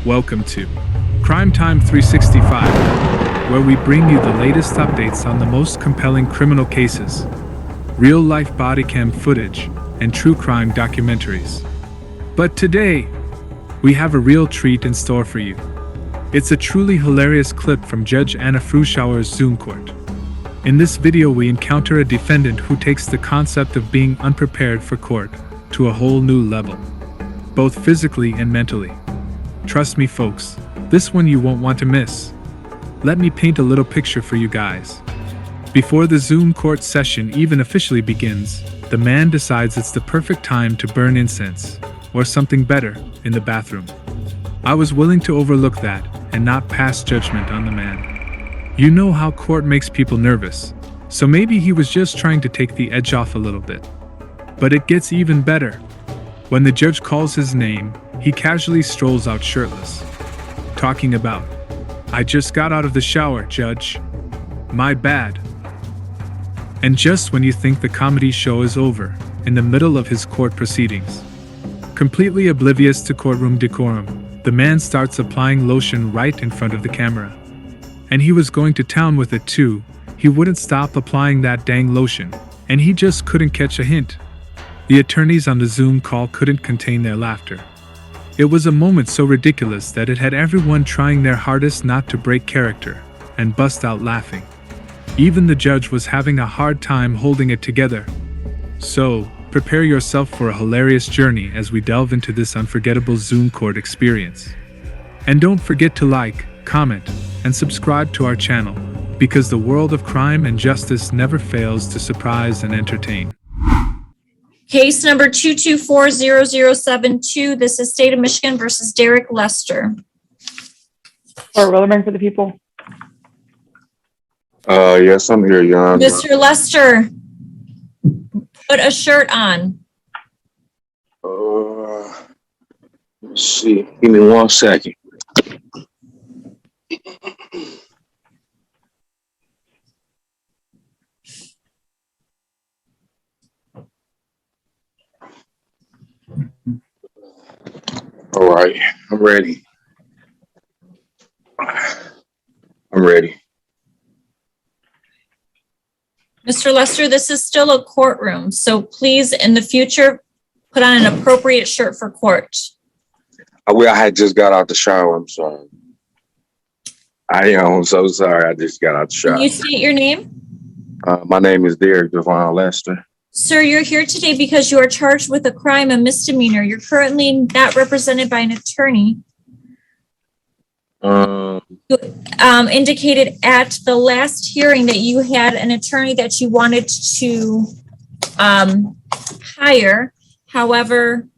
Welcome to Crime Time 365, where we bring you the latest updates on the most compelling criminal cases, real-life body cam footage, and true crime documentaries. But today, we have a real treat in store for you. It's a truly hilarious clip from Judge Anna Frushour Zoom-Court. In this video, we encounter a defendant who takes the concept of being unprepared for court to a whole new level, both physically and mentally. Trust me, folks, this one you won't want to miss. Let me paint a little picture for you guys. Before the Zoom court session even officially begins, the man decides it's the perfect time to burn incense, or something better, in the bathroom. I was willing to overlook that and not pass judgment on the man. You know how court makes people nervous, so maybe he was just trying to take the edge off a little bit. But it gets even better. When the judge calls his name, he casually strolls out shirtless, talking about, "I just got out of the shower, Judge. My bad." And just when you think the comedy show is over, in the middle of his court proceedings, completely oblivious to courtroom decorum, the man starts applying lotion right in front of the camera. And he was going to town with it too. He wouldn't stop applying that dang lotion, and he just couldn't catch a hint. The attorneys on the Zoom call couldn't contain their laughter. It was a moment so ridiculous that it had everyone trying their hardest not to break character and bust out laughing. Even the judge was having a hard time holding it together. So, prepare yourself for a hilarious journey as we delve into this unforgettable Zoom court experience. And don't forget to like, comment, and subscribe to our channel, because the world of crime and justice never fails to surprise and entertain. Case number 2240072. This is State of Michigan versus Derek Lester. Or Wilderman for the people. Yes, I'm here, Your Honor. Mr. Lester, put a shirt on. Let's see. Give me 1 second. All right, I'm ready. I'm ready. Mr. Lester, this is still a courtroom, so please, in the future, put on an appropriate shirt for court. I had just got out the shower. I'm sorry. I'm so sorry. I just got out the shower. Can you state your name? My name is Derek Devon Lester. Sir, you're here today because you are charged with a crime, a misdemeanor. You're currently not represented by an attorney. You indicated at the last hearing that you had an attorney that you wanted to hire. However,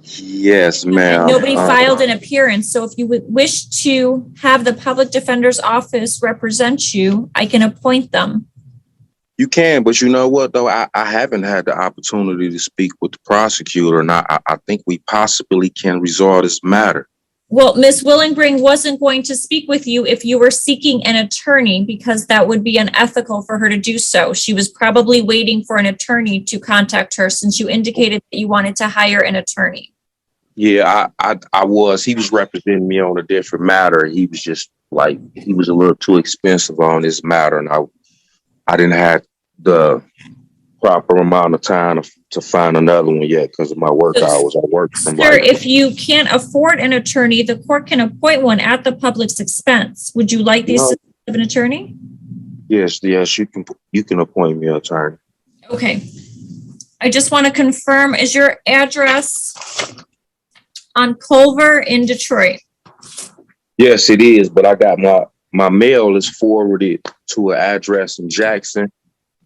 yes, ma'am. Nobody filed an appearance. So if you would wish to have the public defender's office represent you, I can appoint them. You can, but you know what, though? I haven't had the opportunity to speak with the prosecutor, and I think we possibly can resolve this matter. Well, Ms. Willingring wasn't going to speak with you if you were seeking an attorney, because that would be unethical for her to do so. She was probably waiting for an attorney to contact her since you indicated that you wanted to hire an attorney. Yeah, I was. He was representing me on a different matter. He was just like, he was a little too expensive on this matter, and I didn't have the proper amount of time to find another one yet because of my work hours. I work from Sir, if you can't afford an attorney, the court can appoint one at the public's expense. Would you like the assistance of an attorney? Yes, you can appoint me an attorney. Okay. I just want to confirm, is your address on Culver in Detroit? Yes, it is, but I got my mail is forwarded to an address in Jackson.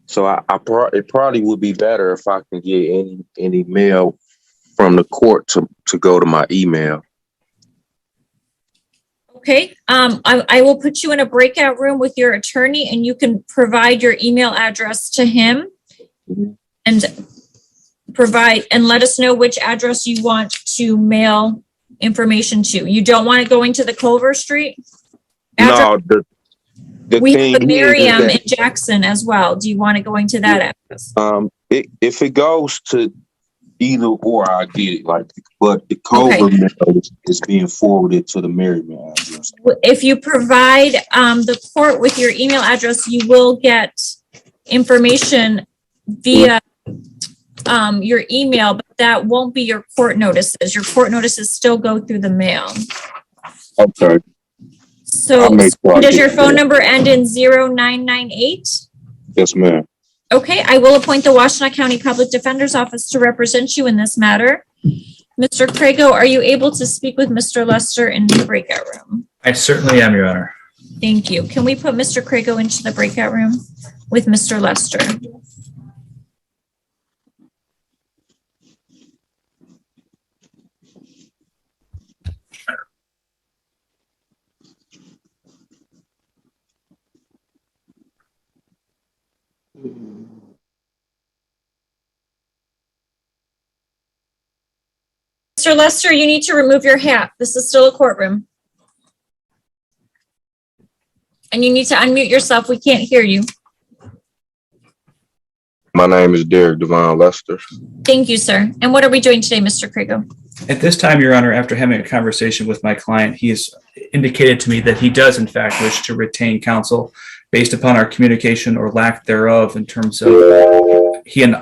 So it probably would be better if I can get any mail from the court to go to my email. Okay, I will put you in a breakout room with your attorney, and you can provide your email address to him and let us know which address you want to mail information to. You don't want it going to the Culver Street address? No, we have a Miriam in Jackson as well. Do you want it going to that address? If it goes to Either or, I get it. Like, but the covert mail is being forwarded to the married man address. If you provide the court with your email address, you will get information via your email, but that won't be your court notices. Your court notices still go through the mail. Okay. So does your phone number end in 0998? Yes, ma'am. Okay, I will appoint the Washtenaw County Public Defender's Office to represent you in this matter. Mr. Crago, are you able to speak with Mr. Lester in the breakout room? I certainly am, Your Honor. Thank you. Can we put Mr. Crago into the breakout room with Mr. Lester? Mr. Lester, you need to remove your hat. This is still a courtroom. And you need to unmute yourself. We can't hear you. My name is Derek Devon Lester. Thank you, sir. And what are we doing today, Mr. Crago? At this time, Your Honor, after having a conversation with my client, he has indicated to me that he does in fact wish to retain counsel based upon our communication or lack thereof in terms of he and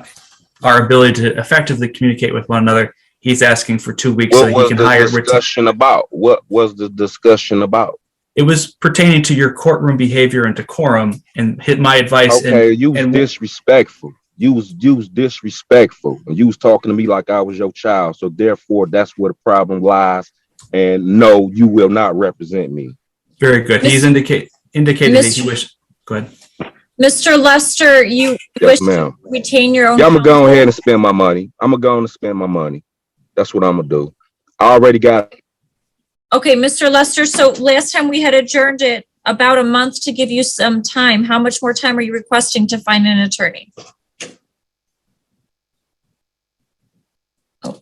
our ability to effectively communicate with one another. He's asking for 2 weeks so he can hire. What was the discussion about? What was the discussion about? It was pertaining to your courtroom behavior and decorum, and hit my advice. Okay, you was disrespectful. You was disrespectful. And you was talking to me like I was your child. So therefore, that's where the problem lies. And no, you will not represent me. Very good. He's indicated that he wished. Go ahead. Mr. Lester, you wish to retain your own. Yeah, I'm gonna go ahead and spend my money. I'm gonna go and spend my money. That's what I'm gonna do. I already got. Okay, Mr. Lester, so last time we had adjourned it about a month to give you some time. How much more time are you requesting to find an attorney? Oh.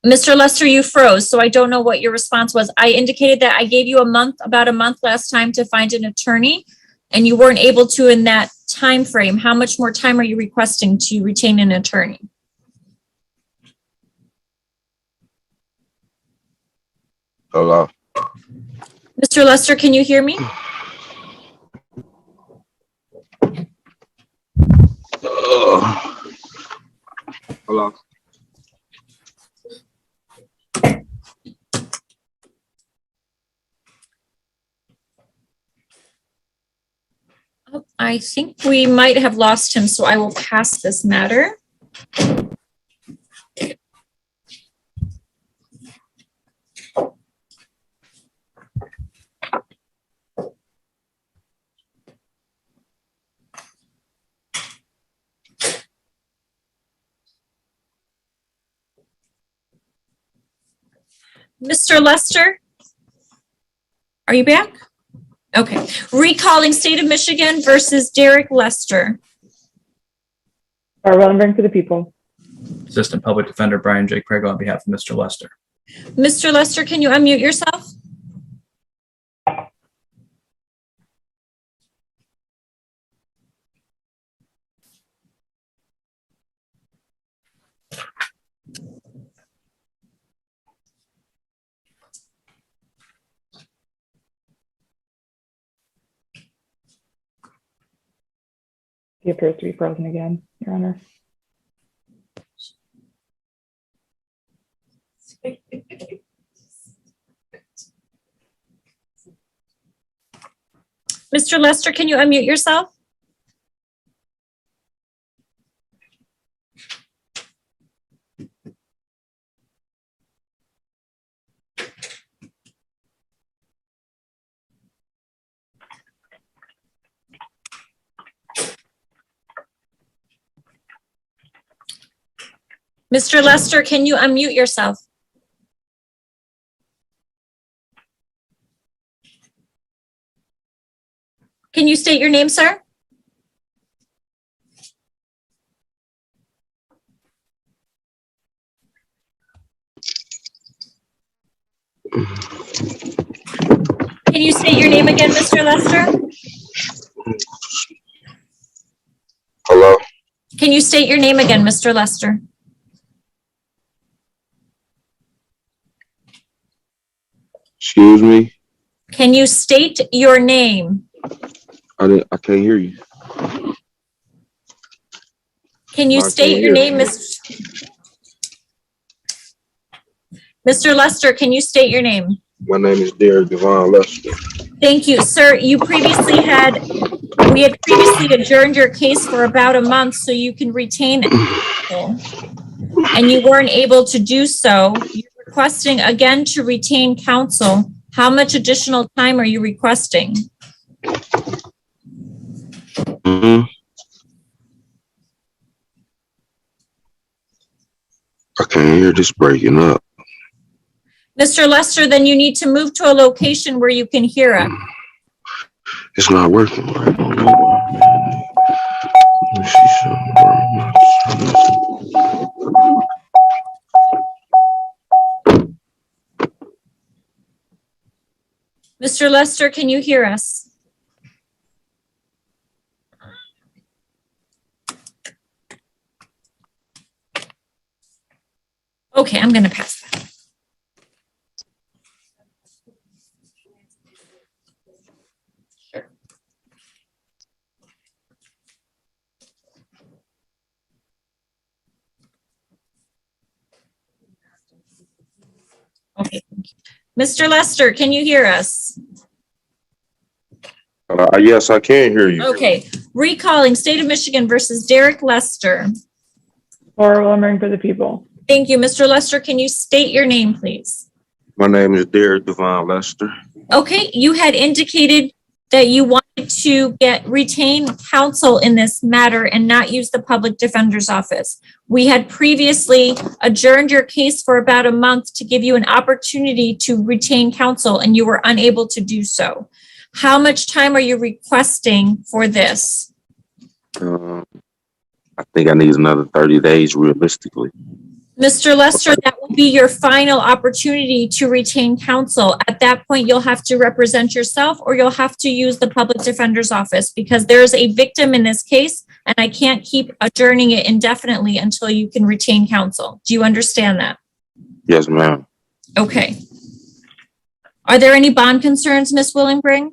Mr. Lester, you froze, so I don't know what your response was. I indicated that I gave you about a month last time to find an attorney, and you weren't able to in that time frame. How much more time are you requesting to retain an attorney? Hello. Mr. Lester, can you hear me? Hello. Oh, I think we might have lost him, so I will pass this matter. Mr. Lester, are you back? Okay. Recalling State of Michigan versus Derek Lester. Remembering for the people. Assistant Public Defender Brian J. Craig on behalf of Mr. Lester. Mr. Lester, can you unmute yourself? He appears to be frozen again, Your Honor. Mr. Lester, can you unmute yourself? Mr. Lester, can you unmute yourself? Can you state your name, sir? Can you state your name again, Mr. Lester? Can you state your name again, Mr. Lester? Excuse me? Can you state your name? I can't hear you. Can you I state can't your hear name, Mr. Lester, can you state your name? My name is Derek Devon Lester. Thank you, sir. We had previously adjourned your case for about a month so you can retain counsel, and you weren't able to do so. You're requesting again to retain counsel. How much additional time are you requesting? Mm-hmm. I can't hear this breaking up. Mr. Lester, then you need to move to a location where you can hear us. It's not working right. I don't know why. Let me see something. Mr. Lester, can you hear us? Okay, I'm going to pass that. Okay. Mr. Lester, can you hear us? Yes, I can hear you. Okay. Recalling State of Michigan versus Derek Lester. Laura Wilmering for the people. Thank you. Mr. Lester, can you state your name, please? My name is Derek Devon Lester. Okay, you had indicated that you wanted to retain counsel in this matter and not use the public defender's office. We had previously adjourned your case for about a month to give you an opportunity to retain counsel, and you were unable to do so. How much time are you requesting for this? I think I need another 30 days realistically. Mr. Lester, that will be your final opportunity to retain counsel. At that point, you'll have to represent yourself or you'll have to use the public defender's office because there is a victim in this case and I can't keep adjourning it indefinitely until you can retain counsel. Do you understand that? Yes, ma'am. Okay. Are there any bond concerns, Ms. Willingbring?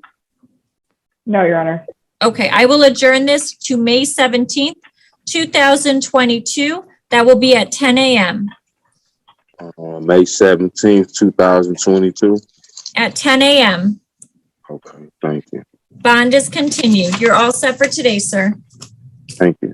No, Your Honor. Okay, I will adjourn this to May 17th, 2022. That will be at 10 a.m. May 17th, 2022. At 10 a.m. Okay, thank you. Bond is continued. You're all set for today, sir. Thank you.